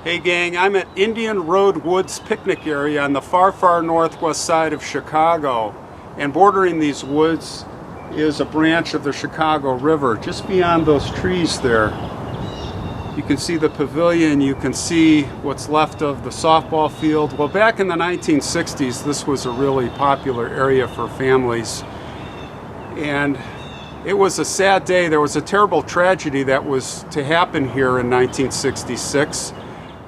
Hey gang, I'm at Indian Road Woods picnic area on the far northwest side of Chicago, and bordering these woods is a branch of the Chicago River. Just beyond those trees there, you can see the pavilion, you can see what's left of the softball field. Well, back in the 1960s, this was a really popular area for families, and it was a sad day. There was a terrible tragedy that was to happen here in 1966.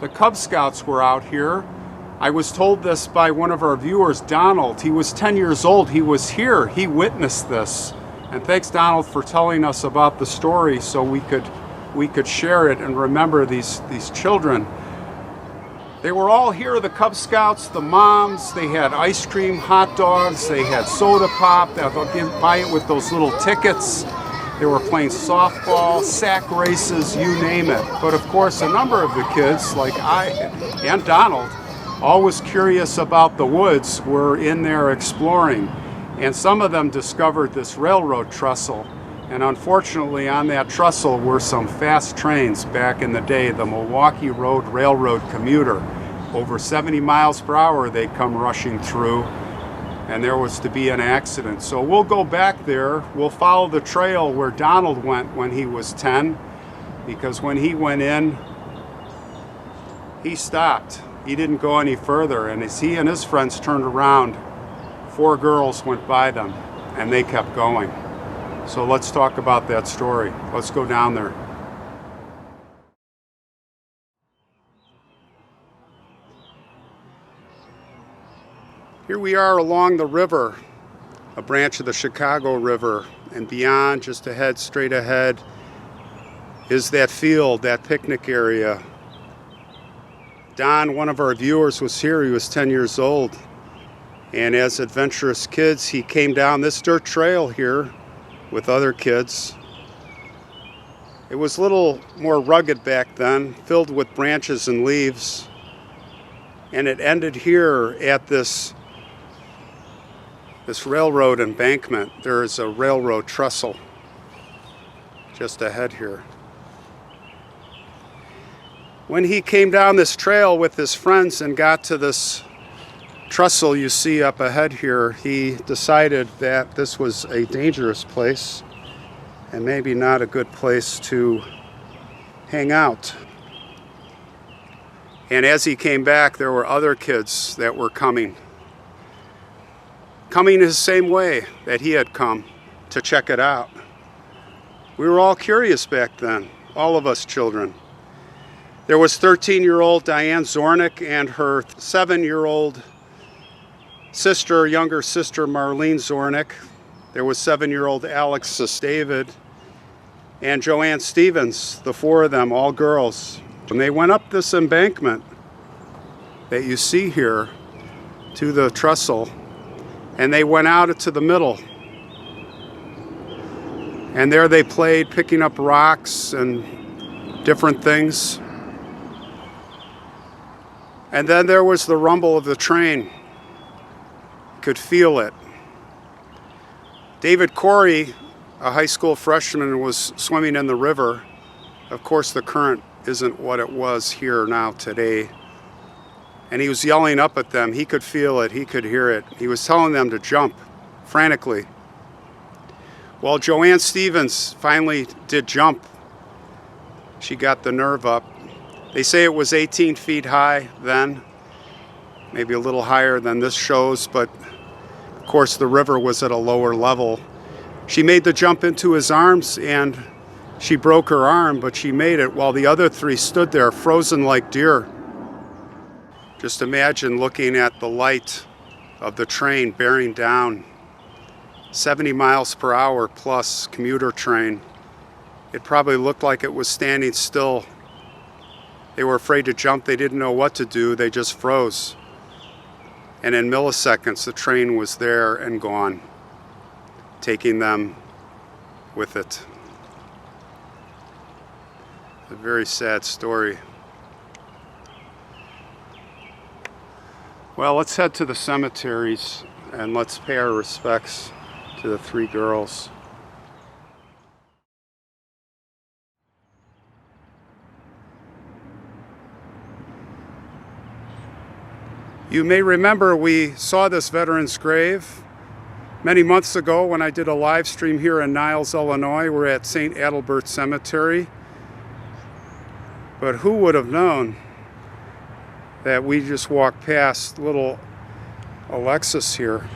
The Cub Scouts were out here. I was told this by one of our viewers, Donald. He was 10 years old. He was here. He witnessed this. And thanks, Donald, for telling us about the story so we could share it and remember these children. They were all here, the Cub Scouts, the moms. They had ice cream, hot dogs. They had soda pop. They'll buy it with those little tickets. They were playing softball, sack races, you name it. But of course, a number of the kids, like I and Donald, always curious about the woods, were in there exploring. And some of them discovered this railroad trestle. And unfortunately, on that trestle were some fast trains back in the day, the Milwaukee Road Railroad commuter. Over 70 miles per hour they'd come rushing through, and there was to be an accident. So we'll go back there. We'll follow the trail where Donald went when he was 10, because when he went in, he stopped. He didn't go any further, and as he and his friends turned around, 4 girls went by them, and they kept going. So let's talk about that story. Let's go down there. Here we are along the river, a branch of the Chicago River, and beyond, just ahead, straight ahead, is that field, that picnic area. Don, one of our viewers, was here. He was 10 years old, and as adventurous kids, he came down this dirt trail here with other kids. It was a little more rugged back then, filled with branches and leaves, and it ended here at this railroad embankment. There is a railroad trestle just ahead here. When he came down this trail with his friends and got to this trestle you see up ahead here, he decided that this was a dangerous place and maybe not a good place to hang out. And as he came back, there were other kids that were coming the same way that he had come to check it out. We were all curious back then, all of us children. There was 13-year-old Diane Zornick and her 7-year-old sister, younger sister Marlene Zornick. There was 7-year-old Alexis David and Joanne Stevens, the 4 of them, all girls. And they went up this embankment that you see here to the trestle, and they went out into the middle. And there they played, picking up rocks and different things. And then there was the rumble of the train. Could feel it. David Corey, a high school freshman, was swimming in the river. Of course, the current isn't what it was here now today. And he was yelling up at them. He could feel it. He could hear it. He was telling them to jump frantically. Well, Joanne Stevens finally did jump. She got the nerve up. They say it was 18 feet high then, maybe a little higher than this shows, but of course the river was at a lower level. She made the jump into his arms and she broke her arm, but she made it while the other 3 stood there frozen like deer. Just imagine looking at the light of the train bearing down, 70 miles per hour plus commuter train. It probably looked like it was standing still. They were afraid to jump. They didn't know what to do. They just froze. And in milliseconds, the train was there and gone, taking them with it. A very sad story. Well, let's head to the cemeteries and let's pay our respects to the 3 girls. You may remember we saw this veteran's grave many months ago when I did a live stream here in Niles, Illinois. We're at St. Adalbert Cemetery. But who would have known that we just walked past little Alexis here,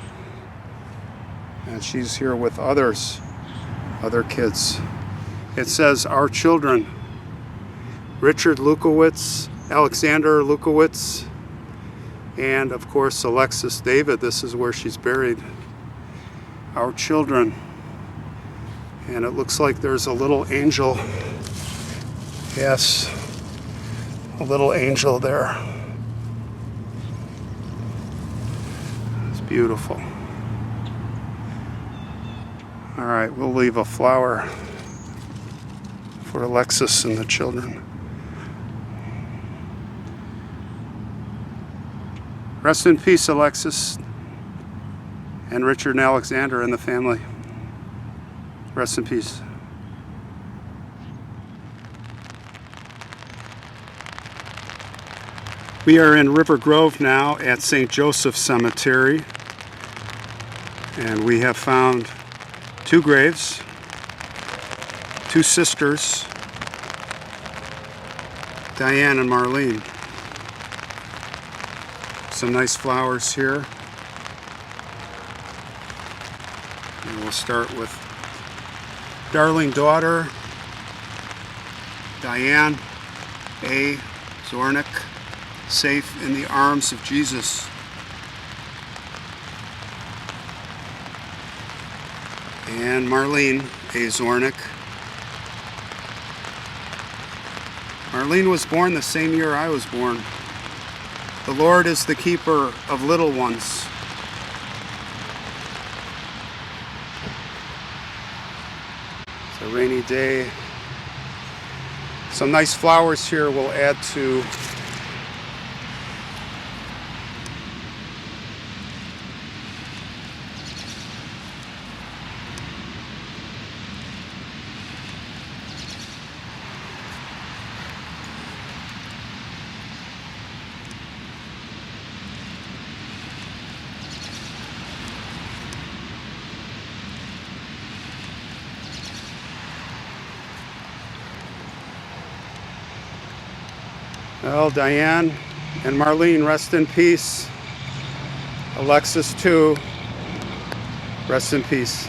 and she's here with other kids. It says, "Our children." Richard Lukowitz, Alexander Lukowitz, and of course Alexis David. This is where she's buried. Our children. And it looks like there's a little angel. Yes, a little angel there. It's beautiful. All right, we'll leave a flower for Alexis and the children. Rest in peace, Alexis, and Richard and Alexander and the family. Rest in peace. We are in River Grove now at St. Joseph Cemetery, and we have found two graves, two sisters, Diane and Marlene. Some nice flowers here. And we'll start with darling daughter, Diane A. Zornick, safe in the arms of Jesus. And Marlene A. Zornick. Marlene was born the same year I was born. The Lord is the keeper of little ones. It's a rainy day. Some nice flowers here will add to well, Diane and Marlene, rest in peace. Alexis, too, rest in peace.